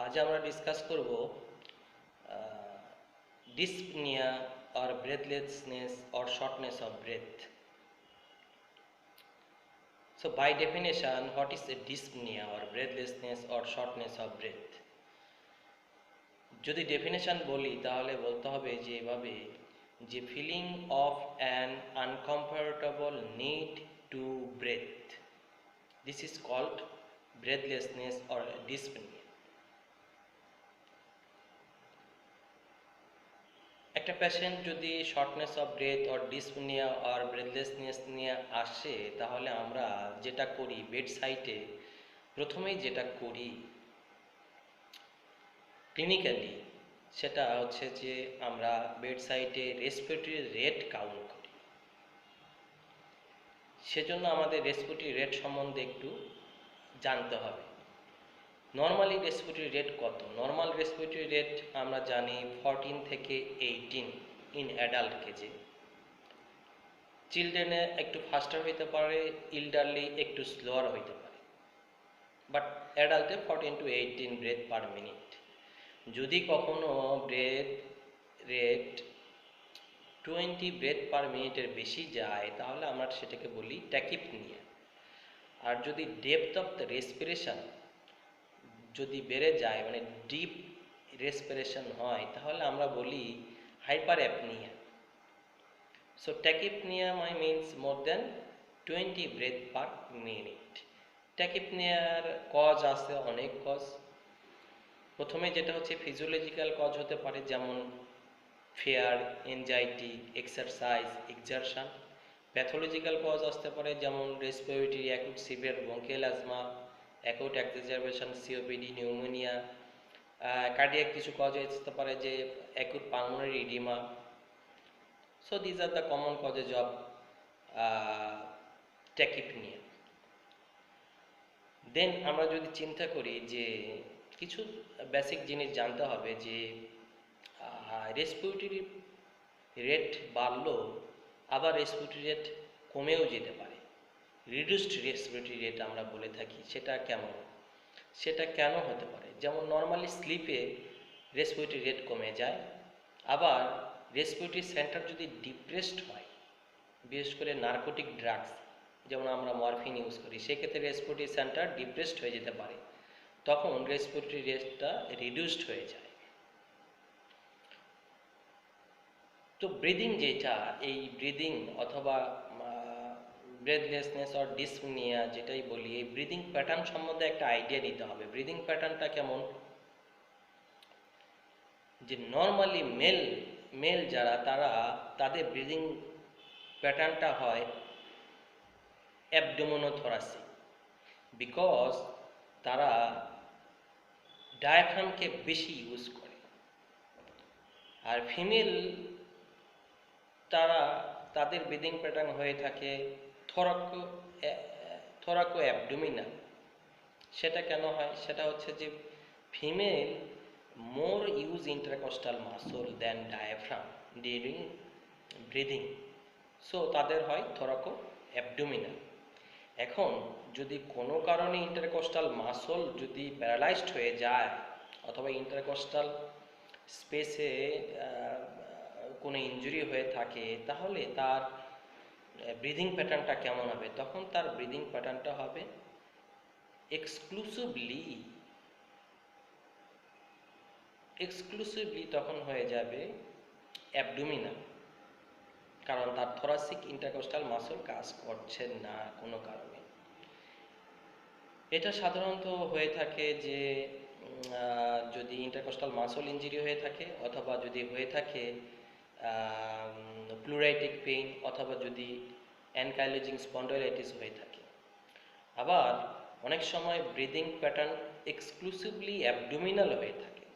আজ আমরা ডিসকাস করব dyspnea or breathlessness or shortness of breath. So by definition, what is a dyspnea or breathlessness or shortness of breath? যদি definition বলি তাহলে বলতে হবে যে এভাবে যে feeling of an uncomfortable need to breath, this is called breathlessness or dyspnea. একটা patient যদি shortness of breath or dyspnea or breathlessness নিয়ে আসে তাহলে আমরা যেটা করি বেড সাইটে প্রথমেই যেটা করি ক্লিনিক্যালি সেটা হচ্ছে যে আমরা বেড সাইটে রেসপিরেটরি রেট কাউন্ট করি। সেজন্য আমাদের রেসপিরেটরি রেট সম্বন্ধে একটু জানতে হবে। নর্মালি রেসপিরেটরি রেট কত? নর্মাল রেসপিরেটরি রেট আমরা জানি 14 থেকে 18 ইন অ্যাডাল্ট কেজে। চিলড্রেনে একটু ফাস্টার হইতে পারে, ইল্ডারলি একটু স্লোয়ার হইতে পারে, বাট অ্যাডাল্টে 14 to 18 ব্রেথ পার মিনিট। যদি কখনো ব্রেথ রেট 20 ব্রেথ পার মিনিটের বেশি যায় তাহলে আমরা সেটাকে বলি ট্যাকিপনিয়া। আর যদি ডেপথ অফ দ্য রেসপিরেশন যদি বেড়ে যায় মানে ডিপ রেসপিরেশন হয় তাহলে আমরা বলি hyper apnoea. So tachypnoea means more than 20 breath per minute. ট্যাকিপনিয়ার কজ আছে অনেক কজ। প্রথমে যেটা হচ্ছে ফিজিওলজিক্যাল কজ হতে পারে, যেমন fear, anxiety, exercise, exertion. Pathological cause আসতে পারে যেমন respiratory acute severe bronchial asthma, acute exacerbation, COPD, pneumonia. Cardiac কিছু কজ আসতে পারে যে acute pulmonary oedema. So these are the common causes of tachypnoea. Then আমরা যদি চিন্তা করি যে কিছু বেসিক জিনিস জানতে হবে যে রেসপিরেটরি রেট বাড়লো আবার রেসপিরেটরি রেট কমেও যেতে পারে। রিডিউসড রেসপিরেটরি রেট আমরা বলে থাকি, সেটা কেমন, সেটা কেন হতে পারে? যেমন নর্মালি স্লিপে রেসপিরেটরি রেট কমে যায়, আবার রেসপিরেটরি সেন্টার যদি ডিপ্রেসড হয়, বিশেষ করে নার্কোটিক ড্রাগস যেমন আমরা মরফিন ইউজ করি, সেক্ষেত্রে রেসপিরেটরি সেন্টার ডিপ্রেসড হয়ে যেতে পারে, তখন রেসপিরেটরি রেটটা রিডিউসড হয়ে যায়। তো ব্রিদিং যেটা, এই ব্রিদিং অথবা ব্রেথলেসনেস অর ডিসপনিয়া যেটাই বলি, এই ব্রিদিং প্যাটার্ন সম্বন্ধে একটা আইডিয়া নিতে হবে। ব্রিদিং প্যাটার্নটা কেমন? যে নর্মালি মেল যারা তাদের ব্রিদিং প্যাটার্নটা হয় অ্যাবডোমিনোথোরাসিক, বিকজ তারা ডায়াফ্রামকে বেশি ইউজ করে। আর ফিমেল তাদের ব্রিদিং প্যাটার্ন হয়ে থাকে থোরাকো অ্যাবডোমিনাল। সেটা কেন হয়? সেটা হচ্ছে যে ফিমেল মোর ইউজ ইন্টারকস্টাল মাসল দেন ডায়াফ্রাম ডিউরিং ব্রিদিং, সো তাদের হয় থোরাকো অ্যাবডোমিনাল। এখন যদি কোনো কারণে ইন্টারকস্টাল মাসল যদি প্যারালাইজড হয়ে যায় অথবা ইন্টারকস্টাল স্পেসে কোনো ইনজুরি হয়ে থাকে তাহলে তার ব্রিদিং প্যাটার্নটা কেমন হবে? তখন তার ব্রিদিং প্যাটার্নটা হবে এক্সক্লুসিভলি তখন হয়ে যাবে অ্যাবডোমিনাল, কারণ তার থোরাসিক ইন্টারকস্টাল মাসল কাজ করছে না কোনো কারণে। এটা সাধারণত হয়ে থাকে যে যদি ইন্টারকস্টাল মাসল ইনজুরি হয়ে থাকে, অথবা যদি হয়ে থাকে প্লুরাইটিক পেইন, অথবা যদি অ্যানকাইলোজিং স্পন্ডাইলাইটিস হয়ে থাকে। আবার অনেক সময় ব্রিদিং প্যাটার্ন এক্সক্লুসিভলি অ্যাবডোমিনাল হয়ে থাকে,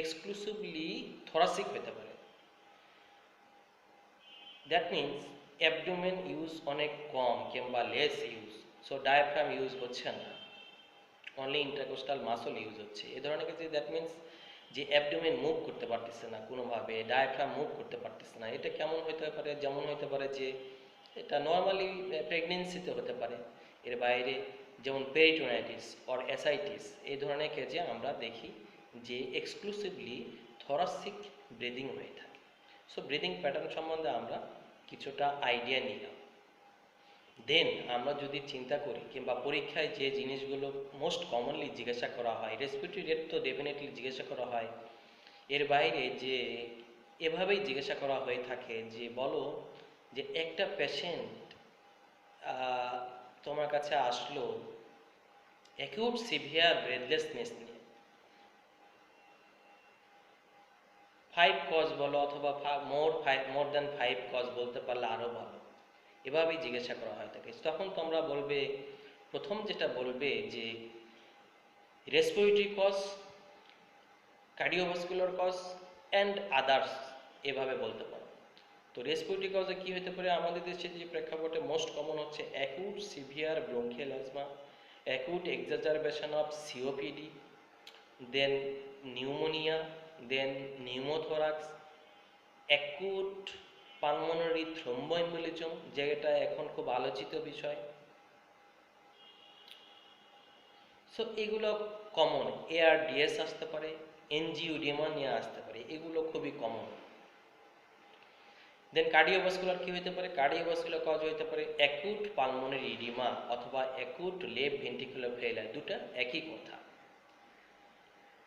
এক্সক্লুসিভলি থোরাসিক হতে পারে। দ্যাট মিনস অ্যাবডোমেন ইউজ অনেক কম কিংবা less use, so diaphragm use হচ্ছে না, অনলি ইন্টারকোস্টাল মাসল ইউজ হচ্ছে। এ ধরনের ক্ষেত্রে দ্যাট মিনস যে অ্যাবডোমেন মুভ করতে পারতেছে না কোনোভাবে, ডায়াফ্রাম মুভ করতে পারতেছে না। এটা কেমন হতে পারে? যেমন হতে পারে যে এটা নর্মালি প্রেগনেন্সিতে হতে পারে, এর বাইরে যেমন পেরিটোনাইটিস অর অ্যাসাইটিস, এই ধরনের কেসে আমরা দেখি যে এক্সক্লুসিভলি থরাসিক ব্রিদিং হয়ে থাকে। সো ব্রিদিং প্যাটার্ন সম্বন্ধে আমরা কিছুটা আইডিয়া নিলাম। দেন আমরা যদি চিন্তা করি কিংবা পরীক্ষায় যে জিনিসগুলো মোস্ট কমনলি জিজ্ঞাসা করা হয়, রেসপিরেটরি রেট তো ডেফিনেটলি জিজ্ঞাসা করা হয়, এর বাইরে যে এভাবেই জিজ্ঞাসা করা হয়ে থাকে যে বলো যে একটা পেশেন্ট তোমার কাছে আসলো অ্যাকিউট সিভিয়ার ব্রেথলেসনেস নিয়ে, 5 কজ বলো অথবা মোর দ্যান 5 কজ বলতে পারলে আরও ভালো, এভাবেই জিজ্ঞাসা করা হয় থাকে। তখন তোমরা বলবে, প্রথম যেটা বলবে যে respiratory cause, cardiovascular cause and others, এভাবে বলতে পারো। তো রেসপিরেটরি কজে কী হতে পারে, আমাদের দেশে যে প্রেক্ষাপটে মোস্ট কমন হচ্ছে acute severe bronchial asthma, acute exacerbation of COPD, then pneumonia, then pneumothorax, acute pulmonary thromboembolism, যেটা এখন খুব আলোচিত বিষয়। সো এগুলো কমন, এআরডিএস আসতে পারে, এনজিওডিএমা নিয়ে আসতে পারে, এগুলো খুবই কমন। দেন কার্ডিওভাস্কুলার কী হতে পারে, কার্ডিওভাস্কুলার কজ হতে পারে অ্যাকুট পালমোনারি ইডিমা অথবা অ্যাকুট লেফট ভেন্ট্রিকুলার ফেইলিয়ার, দুটা একই কথা।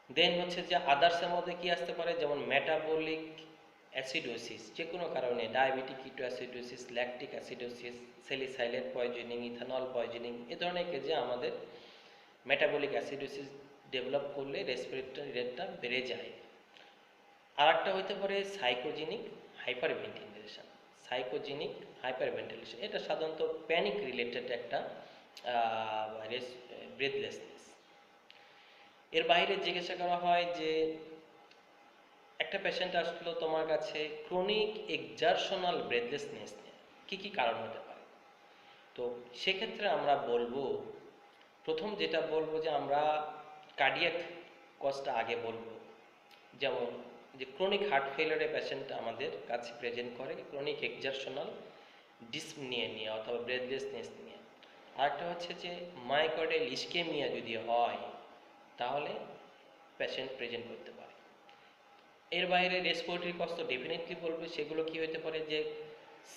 দেন হচ্ছে যে আদার্সের মধ্যে কি আসতে পারে, যেমন মেটাবলিক অ্যাসিডোসিস, যে কোনো কারণে diabetic ketoacidosis, lactic acidosis, salicylate poisoning, ethanol poisoning, এ ধরনের কেসে আমাদের মেটাবলিক অ্যাসিডোসিস ডেভেলপ করলে রেসপিরেটরি রেটটা বেড়ে যায়। আর একটা হতে পারে সাইকোজেনিক হাইপারভেন্টিলেশন, সাইকোজেনিক হাইপারভেন্টিলেশন, এটা সাধারণত প্যানিক রিলেটেড একটা ব্রেথলেসনেস। এর বাইরে জিজ্ঞাসা করা হয় যে একটা পেশেন্ট আসলো তোমার কাছে ক্রনিক এক্সারশনাল ব্রেথলেসনেস নিয়ে, কী কী কারণ হতে পারে। তো সেক্ষেত্রে আমরা বলবো, প্রথম যেটা বলবো যে আমরা কার্ডিয়াক কজটা আগে বলবো। যেমন যে ক্রনিক হার্ট ফেলিয়ারের পেশেন্ট আমাদের কাছে প্রেজেন্ট করে ক্রনিক এক্সারশনাল ডিসপনিয়া নিয়ে অথবা ব্রেথলেসনেস নিয়ে। আরেকটা হচ্ছে যে মায়োকার্ডিয়াল ইসকেমিয়া যদি হয় তাহলে পেশেন্ট প্রেজেন্ট করতে পারে। এর বাইরে রেসপিরেটরি কজ তো ডেফিনেটলি বলবে, সেগুলো কি হতে পারে যে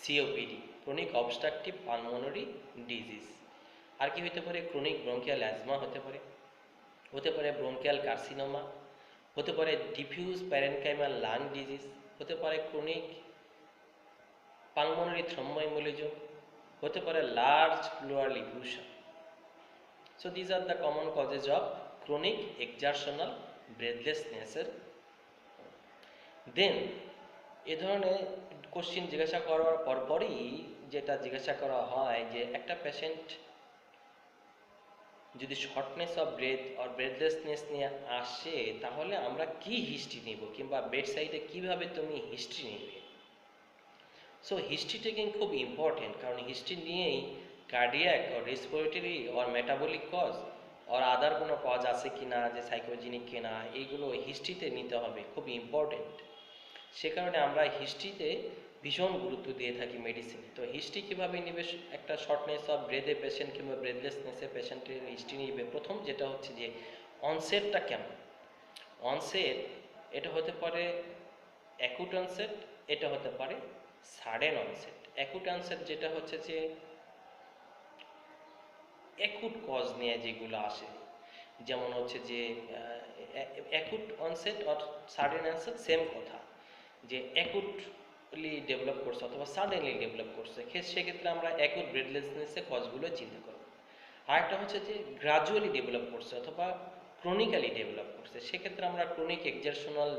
COPD, chronic obstructive pulmonary disease. আর কি হতে পারে, ক্রনিক ব্রঙ্কিয়াল অ্যাজমা হতে পারে, হতে পারে ব্রঙ্কিয়াল কার্সিনোমা, হতে পারে ডিফিউজ প্যারেনকাইমাল লাং ডিজিজ, হতে পারে ক্রনিক পালমোনারি থ্রম্বোএম্বোলিজম, হতে পারে large pleural effusion. So these are the common causes of chronic exertional ব্রেথলেসনেসের। দেন এ ধরনের কোশ্চিন জিজ্ঞাসা করার পরপরই যেটা জিজ্ঞাসা করা হয় যে একটা পেশেন্ট যদি শর্টনেস অফ ব্রেথ আর ব্রেথলেসনেস নিয়ে আসে তাহলে আমরা কি হিস্ট্রি নিব কিংবা বেড সাইডে কীভাবে তুমি হিস্ট্রি নেবে। সো হিস্ট্রি টেকিং খুব ইম্পর্টেন্ট, কারণ হিস্ট্রি নিয়েই কার্ডিয়াক আর রেসপিরেটরি আর মেটাবলিক কজ আর আদার কোনো কজ আছে কি না, যে সাইকোজেনিক কিনা, এইগুলো হিস্ট্রিতে নিতে হবে, খুব ইম্পর্টেন্ট। সে কারণে আমরা হিস্ট্রিতে ভীষণ গুরুত্ব দিয়ে থাকি মেডিসিনে। তো হিস্ট্রি কীভাবে নেবে, একটা শর্টনেস অফ ব্রেথের পেশেন্ট কিংবা ব্রেথলেসনেসের পেশেন্টের হিস্ট্রি নিবে। প্রথম যেটা হচ্ছে যে অনসেটটা কেমন। অনসেট এটা হতে পারে অ্যাকুট অনসেট, এটা হতে পারে সাডেন অনসেট। অ্যাকুট অনসেট যেটা হচ্ছে যে অ্যাকুট কজ নিয়ে যেগুলো আসে, যেমন হচ্ছে যে অ্যাকুট অনসেট আর সাডেন অনসেট সেম কথা, যে অ্যাকুটলি ডেভেলপ করছে অথবা সাডেনলি ডেভেলপ করছে, সেক্ষেত্রে আমরা অ্যাকুট ব্রেথলেসনেসের কজগুলো চিন্তা করব। আরেকটা হচ্ছে যে গ্রাজুয়ালি ডেভেলপ করছে অথবা ক্রনিক্যালি ডেভেলপ করছে, সেক্ষেত্রে আমরা ক্রনিক এক্সারশনাল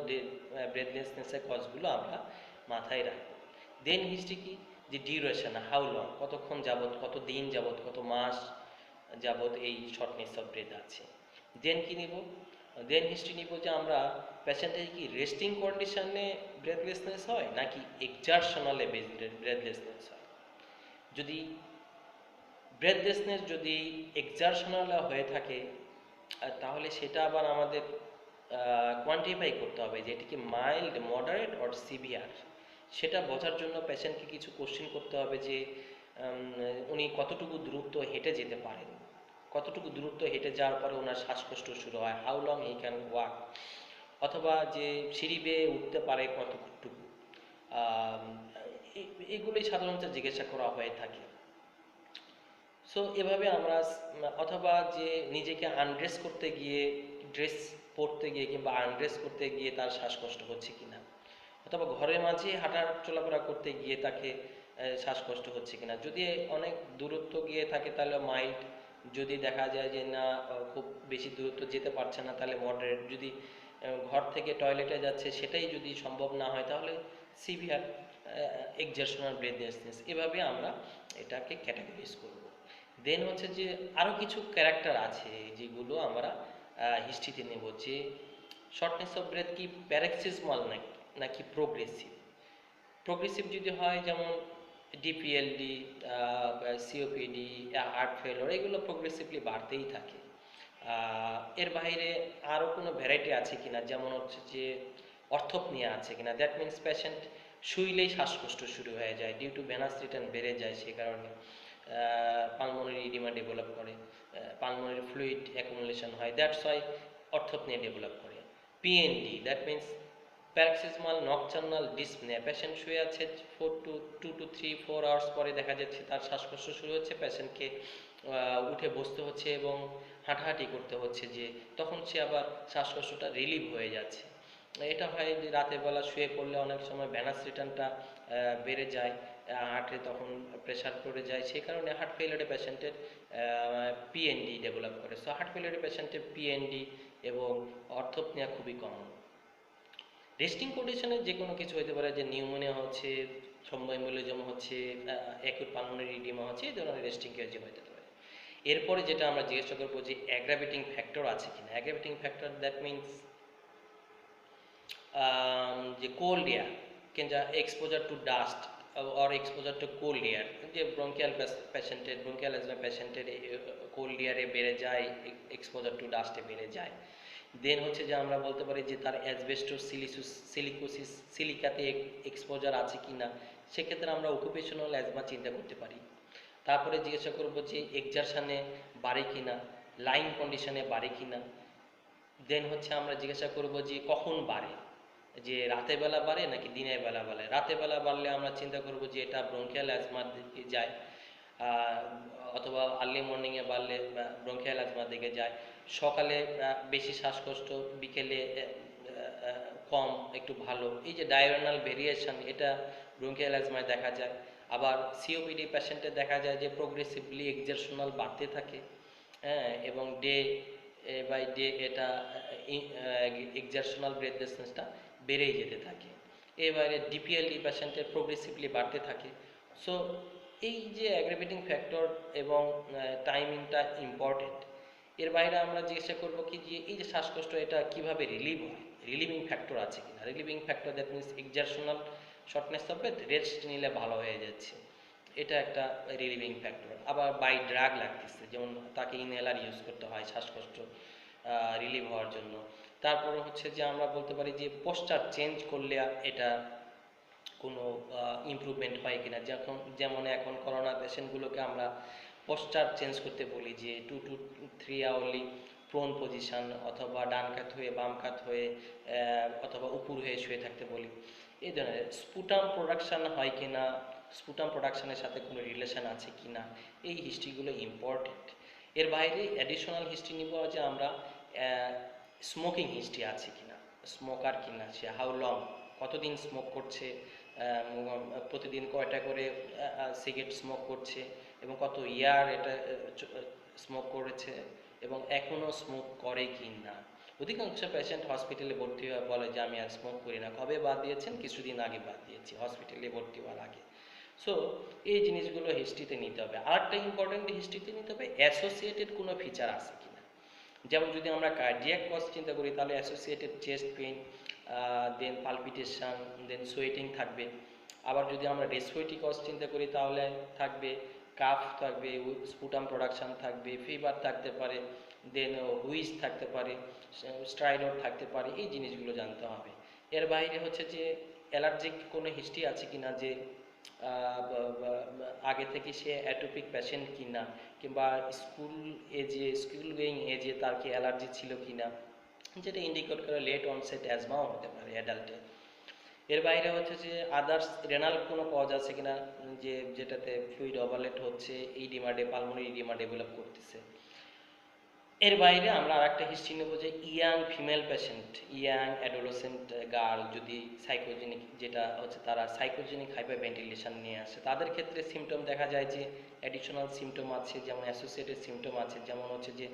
ব্রেথলেসনেসের কজগুলো আমরা মাথায় রাখবো। দেন হিস্ট্রি কি, যে ডিউরেশন, হাউ লং, কতক্ষণ যাবত, কত দিন যাবত, কত মাস যাবত এই শর্টনেস অফ ব্রেথ আছে। দেন কি নিব, দেন হিস্ট্রি নিব যে আমরা পেশেন্টের কি রেস্টিং কন্ডিশনে ব্রেথলেসনেস হয় নাকি এক্সারশনালে ব্রেথলেসনেস হয়। যদি ব্রেথলেসনেস যদি এক্সারশনাল হয়ে থাকে তাহলে সেটা আবার আমাদের কোয়ান্টিফাই করতে হবে যে এটি কি মাইল্ড, মডারেট অর সিভিয়ার। সেটা বোঝার জন্য পেশেন্টকে কিছু কোশ্চেন করতে হবে যে উনি কতটুকু দূরত্ব হেঁটে যেতে পারেন, কতটুকু দূরত্ব হেঁটে যাওয়ার পরে ওনার শ্বাসকষ্ট শুরু হয়, how long he can walk, অথবা যে সিঁড়ি বেয়ে উঠতে পারে কতটুকু, এগুলোই সাধারণত জিজ্ঞাসা করা হয়ে থাকে। সো এভাবে আমরা অথবা যে নিজেকে আনড্রেস করতে গিয়ে, ড্রেস পরতে গিয়ে কিংবা আনড্রেস করতে গিয়ে তার শ্বাসকষ্ট হচ্ছে কিনা, অথবা ঘরের মাঝে হাঁটা চলাফেরা করতে গিয়ে তাকে শ্বাসকষ্ট হচ্ছে কিনা। যদি অনেক দূরত্ব গিয়ে থাকে তাহলে মাইল্ড, যদি দেখা যায় যে না খুব বেশি দূরত্ব যেতে পারছে না তাহলে মডারেট, যদি ঘর থেকে টয়লেটে যাচ্ছে সেটাই যদি সম্ভব না হয় তাহলে সিভিয়ার এক্সারশনাল ব্রেথলেসনেস। এভাবে আমরা এটাকে ক্যাটাগরাইজ করব। দেন হচ্ছে যে আরও কিছু ক্যারেক্টার আছে যেগুলো আমরা হিস্ট্রিতে নেব, যে শর্টনেস অফ ব্রেথ কি প্যারক্সিসমাল নাকি প্রোগ্রেসিভ। প্রোগ্রেসিভ যদি হয় যেমন ডিপিএলডি, সিওপিডি, হার্ট ফেলোর, এগুলো প্রোগ্রেসিভলি বাড়তেই থাকে। এর বাইরে আরও কোনো ভ্যারাইটি আছে কিনা, যেমন হচ্ছে যে অর্থোপনিয়া আছে কিনা, দ্যাট মিনস পেশেন্ট শুইলেই শ্বাসকষ্ট শুরু হয়ে যায়, ডিউ টু ভেনাস রিটার্ন বেড়ে যায়, সে কারণে পালমোনারি ইডিমা ডেভেলপ করে, পালমোনারি ফ্লুইড অ্যাকুমুলেশন হয়, দ্যাটস ওয়াই অর্থোপনিয়া ডেভেলপ করে। PND, that means paroxysmal nocturnal dyspnoea, patient শুয়ে আছে 2 to 3-4 আওয়ার্স পরে দেখা যাচ্ছে তার শ্বাসকষ্ট শুরু হচ্ছে, পেশেন্টকে উঠে বসতে হচ্ছে এবং হাঁটাহাঁটি করতে হচ্ছে, যে তখন সে আবার শ্বাসকষ্টটা রিলিভ হয়ে যাচ্ছে। এটা হয় যে রাতের বেলা শুয়ে পড়লে অনেক সময় ভ্যানাস রিটার্নটা বেড়ে যায়, হার্টে তখন প্রেশার পড়ে যায়, সেই কারণে হার্ট ফেলিয়ারের পেশেন্টের পিএনডি ডেভেলপ করে। সো হার্ট ফেলিয়ারের পেশেন্টের পিএনডি এবং অর্থোপনিয়া খুবই কমন। রেস্টিং কন্ডিশনে যে কোনো কিছু হতে পারে, যে নিউমোনিয়া হচ্ছে, থ্রম্বোএমবোলিজম হচ্ছে, অ্যাকিউট পালমোনারি ইডিমা হচ্ছে, এই ধরনের রেস্টিং কেস যে হতে পারে। এরপরে যেটা আমরা জিজ্ঞাসা করবো যে অ্যাগ্রাভেটিং ফ্যাক্টর আছে কিনা। অ্যাগ্রাভেটিং ফ্যাক্টর দ্যাট মিনস যে কোল্ড এয়ার কিংবা exposure two dust or exposure two cold air, যে ব্রঙ্কিয়াল পেশেন্টের, ব্রঙ্কিয়াল অ্যাজমা পেশেন্টের কোল্ড এয়ারে বেড়ে যায়, এক্সপোজার টু ডাস্টে বেড়ে যায়। দেন হচ্ছে যে আমরা বলতে পারি যে তার অ্যাসবেস্টস, সিলিকোসিস, সিলিকাতে এক্সপোজার আছে কি না, সেক্ষেত্রে আমরা অকুপেশনাল অ্যাজমা চিন্তা করতে পারি। তারপরে জিজ্ঞাসা করব যে এক্সারশনে বাড়ে কি না, লাইন কন্ডিশনে বাড়ে কি না। দেন হচ্ছে আমরা জিজ্ঞাসা করব যে কখন বাড়ে, যে রাতের বেলা বাড়ে নাকি দিনের বেলা বাড়ে। রাতের বেলা বাড়লে আমরা চিন্তা করব যে এটা ব্রঙ্কিয়াল অ্যাজমার দিকে যায়, অথবা আর্লি মর্নিংয়ে বাড়লে ব্রঙ্কিয়াল অ্যাজমার দিকে যায়। সকালে বেশি শ্বাসকষ্ট, বিকেলে কম, একটু ভালো, এই যে ডায়োনাল ভেরিয়েশন, এটা ব্রঙ্কিয়াল অ্যাজমায় দেখা যায়। আবার সিওপিডি পেশেন্টে দেখা যায় যে প্রোগ্রেসিভলি এক্সারশনাল বাড়তে থাকে, হ্যাঁ, এবং ডে বাই ডে এটা এক্সারশনাল ব্রেথলেসনেসটা বেড়েই যেতে থাকে। এবারে ডিপিএলডি পেশেন্টের প্রোগ্রেসিভলি বাড়তে থাকে। সো এই যে অ্যাগ্রাভেটিং ফ্যাক্টর এবং টাইমিংটা ইম্পর্টেন্ট। এর বাইরে আমরা জিজ্ঞাসা করবো কি যে এই যে শ্বাসকষ্ট এটা কিভাবে রিলিভ হয়, রিলিভিং ফ্যাক্টর আছে কিনা। Relieving factor that means exertional shortness of breadth, rest নিলে ভালো হয়ে যাচ্ছে, এটা একটা রিলিভিং ফ্যাক্টর। আবার বাই ড্রাগ লাগতেছে, যেমন তাকে ইনহেলার ইউজ করতে হয় শ্বাসকষ্ট রিলিভ হওয়ার জন্য। তারপরে হচ্ছে যে আমরা বলতে পারি যে পোস্টার চেঞ্জ করলে এটা কোনো ইমপ্রুভমেন্ট হয় কিনা। যেমন এখন করোনা পেশেন্টগুলোকে আমরা পোস্টার চেঞ্জ করতে বলি, যে 2 to 3 আওয়ারলি প্রোন পজিশন, অথবা ডান কাত হয়ে বাম কাত হয়ে, অথবা উপর হয়ে শুয়ে থাকতে বলি। এই ধরনের স্পুটাম প্রোডাকশান হয় কিনা, স্পুটাম প্রোডাকশানের সাথে কোনো রিলেশন আছে কিনা, এই হিস্ট্রিগুলো ইম্পর্টেন্ট। এর বাইরে অ্যাডিশনাল হিস্ট্রি নিব যে আমরা স্মোকিং হিস্ট্রি আছে কিনা, স্মোকার কিনা, সে হাউ লং, কতদিন স্মোক করছে, প্রতিদিন কয়টা করে সিগারেট স্মোক করছে, এবং কত ইয়ার এটা স্মোক করেছে, এবং এখনও স্মোক করে কি না। অধিকাংশ পেশেন্ট হসপিটালে ভর্তি হয়ে বলে যে আমি আর স্মোক করি না। কবে বাদ দিয়েছেন? কিছুদিন আগে বাদ দিয়েছি, হসপিটালে ভর্তি হওয়ার আগে। সো এই জিনিসগুলো হিস্ট্রিতে নিতে হবে। আরেকটা ইম্পর্টেন্ট হিস্ট্রিতে নিতে হবে অ্যাসোসিয়েটেড কোনো ফিচার আছে কিনা। যেমন যদি আমরা কার্ডিয়াক কজ চিন্তা করি তাহলে অ্যাসোসিয়েটেড চেস্ট পেইন, দেন পালপিটেশন, দেন সোয়েটিং থাকবে। আবার যদি আমরা রেসপিরেটরি কজ চিন্তা করি তাহলে থাকবে কাফ থাকবে, স্পুটাম প্রোডাকশান থাকবে, ফিভার থাকতে পারে, দেন হুইজ থাকতে পারে, স্ট্রাইডর থাকতে পারে, এই জিনিসগুলো জানতে হবে। এর বাইরে হচ্ছে যে অ্যালার্জিক কোনো হিস্ট্রি আছে কিনা, যে আগে থেকে সে অ্যাটোপিক পেশেন্ট কিনা, কিংবা স্কুল গোয়িং এজে তার কি অ্যালার্জি ছিল কিনা, যেটা ইন্ডিকেট করে লেট অনসেট অ্যাজমাও হতে পারে অ্যাডাল্টে। এর বাইরে হচ্ছে যে আদার্স রেনাল কোনো কজ আছে কিনা, যেটাতে ফ্লুইড ওভারলেট হচ্ছে, পালমোনারি ইডিমা ডেভেলপ করতেছে। এর বাইরে আমরা আরেকটা হিস্ট্রি নেব যে young female patient, young adolescent girl যদি সাইকোজেনিক, যেটা হচ্ছে তারা সাইকোজেনিক হাইপার ভেন্টিলেশন নিয়ে আসে, তাদের ক্ষেত্রে সিমটম দেখা যায় যে অ্যাডিশনাল সিমটম আছে, যেমন অ্যাসোসিয়েটেড সিমটম আছে, যেমন হচ্ছে যে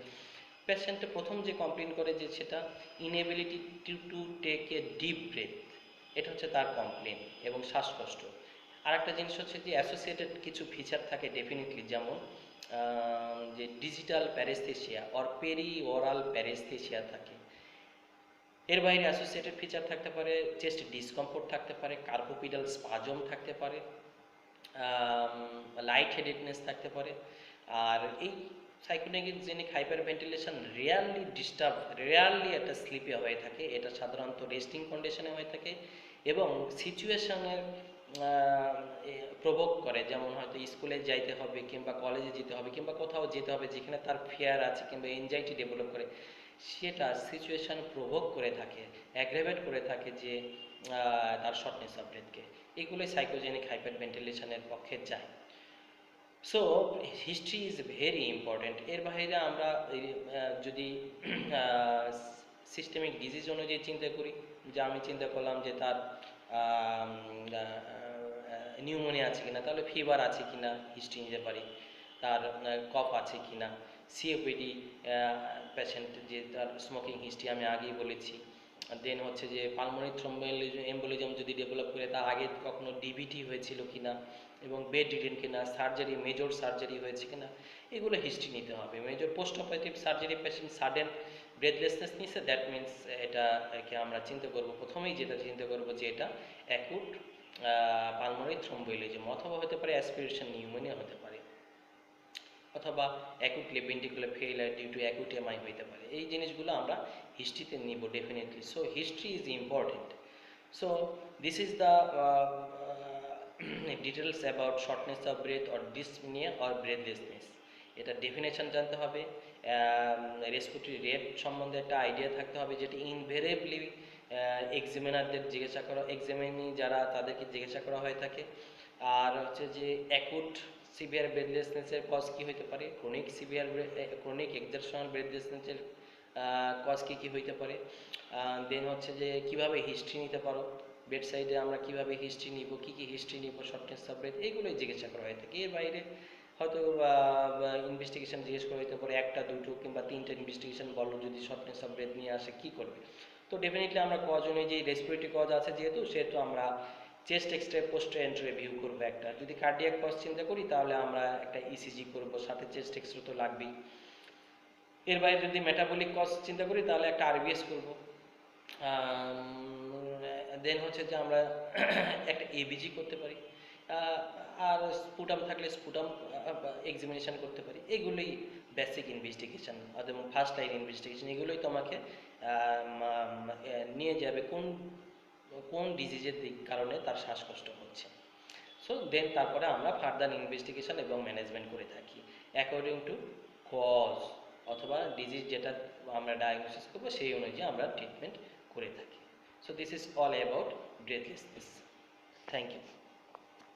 পেশেন্টে প্রথম যে কমপ্লেন করে যে সেটা inability to take a deep breath, এটা হচ্ছে তার কমপ্লেন, এবং শ্বাসকষ্ট। আর একটা জিনিস হচ্ছে যে অ্যাসোসিয়েটেড কিছু ফিচার থাকে ডেফিনেটলি, যেমন যে ডিজিটাল প্যারেস্থেশিয়া অর পেরি ওরাল প্যারেস্থেশিয়া থাকে। এর বাইরে অ্যাসোসিয়েটেড ফিচার থাকতে পারে চেস্ট ডিসকমফোর্ট থাকতে পারে, কার্বোপিডাল স্পাজম থাকতে পারে, লাইট হেডেডনেস থাকতে পারে। আর এই সাইকোজেনিক হাইপার ভেন্টিলেশন রেয়ারলি একটা স্লিপে হয়ে থাকে, এটা সাধারণত রেস্টিং কন্ডিশনে হয়ে থাকে, এবং সিচুয়েশনের প্রভোগ করে, যেমন হয়তো স্কুলে যাইতে হবে, কিংবা কলেজে যেতে হবে, কিংবা কোথাও যেতে হবে যেখানে তার ফিয়ার আছে, কিংবা এনজাইটি ডেভেলপ করে, সেটা সিচুয়েশন প্রভোগ করে থাকে, অ্যাগ্রেভেট করে থাকে যে তার শর্টনেস অফ ব্রেথকে। এগুলোই সাইকোজেনিক হাইপার ভেন্টিলেশনের পক্ষে যায়। So history is very important. এর বাইরে আমরা যদি সিস্টেমিক ডিজিজ অনুযায়ী চিন্তা করি, যে আমি চিন্তা করলাম যে তার নিউমোনিয়া আছে কিনা, তাহলে ফিভার আছে কিনা হিস্ট্রি নিতে পারি, তার কফ আছে কিনা, সিওপিডি পেশেন্ট, যে তার স্মোকিং হিস্ট্রি আমি আগেই বলেছি। দেন হচ্ছে যে পালমোনারি এম্বোলিজম যদি ডেভেলপ করে, তার আগে কখনো ডিভিটি হয়েছিল কিনা, এবং বেড রিডেন কিনা, সার্জারি, মেজর সার্জারি হয়েছে কিনা, এগুলো হিস্ট্রি নিতে হবে। Major post operative surgery patient sudden breathlessness নিচ্ছে, দ্যাট মিনস এটাকে আমরা চিন্তা করব, প্রথমেই যেটা চিন্তা করব যে এটা অ্যাকুট পালমোনারি থ্রম্বোএম্বোলিজম, অথবা হতে পারে অ্যাসপিরেশন নিউমোনিয়া হতে পারে, অথবা acute ventricular failure due to acute MI হতে পারে। এই জিনিসগুলো আমরা হিস্ট্রিতে নিব definitely. So history is important. So this is the details about shortness of breath or dyspnea or breathlessness. এটা ডেফিনেশন জানতে হবে, রেসপিরেটরি রেট সম্বন্ধে একটা আইডিয়া থাকতে হবে, যেটা ইনভেরিয়েবলি এক্সামিনারদের জিজ্ঞাসা করা, এক্সামিনি যারা তাদেরকে জিজ্ঞাসা করা হয়ে থাকে। আর হচ্ছে যে অ্যাকুট সিভিয়ার ব্রেথলেসনেসের কজ কী হইতে পারে, ক্রনিক এক্সারশনাল ব্রেথলেসনেসের কজ কী হইতে পারে, দেন হচ্ছে যে কীভাবে হিস্ট্রি নিতে পারো, বেড সাইডে আমরা কীভাবে হিস্ট্রি নিব, কী হিস্ট্রি নিব, শর্টনেস অফ ব্রেথ, এইগুলোই জিজ্ঞাসা করা হয়ে থাকে। এর বাইরে হয়তো ইনভেস্টিগেশন জিজ্ঞেস করা হইতে পারে, একটা দুটো কিংবা তিনটে ইনভেস্টিগেশন বলো যদি শর্টনেস অফ ব্রেথ নিয়ে আসে কী করবে। তো ডেফিনেটলি আমরা কজ অনুযায়ী, রেসপিরেটরি কজ আছে সেহেতু আমরা chest x-ray post entry review করবো। একটা যদি কার্ডিয়াক কজ চিন্তা করি, তাহলে আমরা একটা ইসিজি করব, সাথে চেস্ট এক্সরে তো লাগবেই। এর বাইরে যদি মেটাবলিক কজ চিন্তা করি, তাহলে একটা আরবিএস করব। দেন হচ্ছে যে আমরা একটা এবিজি করতে পারি, আর স্পুটাম থাকলে স্পুটাম এক্সামিনেশন করতে পারি। এগুলোই বেসিক ইনভেস্টিগেশন, এবং ফার্স্ট লাইন ইনভেস্টিগেশন। এগুলোই তোমাকে নিয়ে যাবে কোন ডিজিজের কারণে তার শ্বাসকষ্ট হচ্ছে। সো দেন তারপরে আমরা ফার্দার ইনভেস্টিগেশন এবং ম্যানেজমেন্ট করে থাকি অ্যাকর্ডিং টু কজ, অথবা ডিজিজ যেটা আমরা ডায়াগনোসিস করবো সেই অনুযায়ী আমরা ট্রিটমেন্ট করে থাকি। So this is all about breathlessness. Thank you.